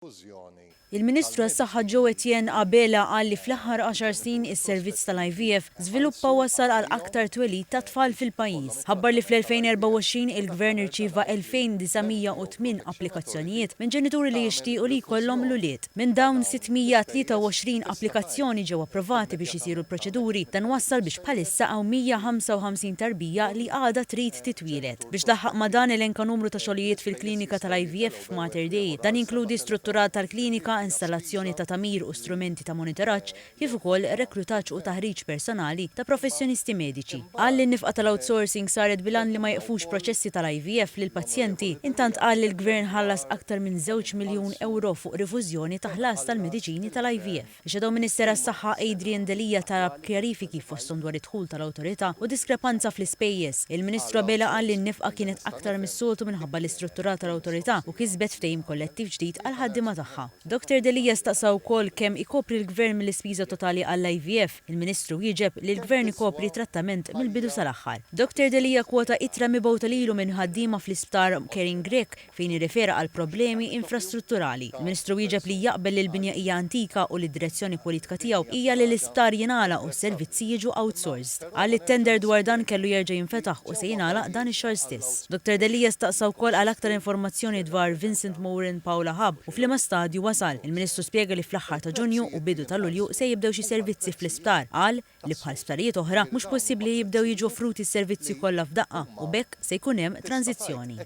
Il-Ministru għas-Saħħa Joe Etienne Abela qal li fl-aħħar 10 snin is-servizz tal-IVF żviluppa wasal għal aktar twelid ta' tfal fil-pajjiż. Ħabbar li fl-2024 il-Gvern irċieva 2908 applikazzjonijiet minn ġenituri li jixtiequ li jkollhom l-ulied. Minn dawn 623 applikazzjoni ġew approvati biex isiru l-proċeduri dan wassal biex bħalissa hawn 155 tarbija li għadha trid titwieled. Biex laħħaq ma' dan elenka numru ta' xogħlijiet fil-klinika tal-IVF f'Mater Dei. Dan inkludi strutturat tal-klinika, installazzjoni ta' tamir u strumenti ta' monitoraġġ kif ukoll reklutaġġ u taħriġ personali ta' professjonisti mediċi. Qal li n-nifqa tal-outsourcing saret bilan li ma jqfux proċessi tal-IVF lil pazjenti, intant qal li l-Gvern ħallas aktar minn 2 miljun euro fuq rifużjoni ta' ħlas tal-mediċini tal-IVF. Ixedew Ministera s-Saħħa Adrian Delija talab kjarifiki fosthom dwar id-dħul tal-awtorità u diskrepanza fl-ispejjeż. Il-Ministru Abela qal li n-nifqa kienet aktar mis-soltu minħabba l-istrutturat tal-awtorità u kisbet ftehim kollettiv ġdid għal ħaddiema tagħha. Dr. Delija staqsa wkoll kemm ikopri l-Gvern mill-ispiża totali għall-IVF. Il-Ministru jieġeb li l-Gvern ikopri trattament mill-bidu sal-aħħar. Dr. Delija kwota ittra mibgħuta lilu minn ħaddiema fl-isptar Caring Grek fejn irrifera għal problemi infrastrutturali. Il-Ministru jieġeb li jaqbel li l-binja hija antika u li d-direzzjoni politika tiegħu hija li l-isptar jingħala u s-servizzi jiġu outsourced. Qal li t-tender dwar dan kellu jerġa' jinfetaħ u se jingħalaq dan ix-xahar stess. Dr. Delija staqsa wkoll għal aktar informazzjoni dwar Vincent Morin Paula Hub u f'liema stadju wasal. Il-Ministru spjega li fl-aħħar ta' Ġunju u bidu ta' Lulju se jibdew xi servizzi fl-isptar. Qal li bħal sptarijiet oħra mhux possibbli jibdew jiġu offruti s-servizzi kollha f'daqqa u bekk se jkun hemm tranzizzjoni.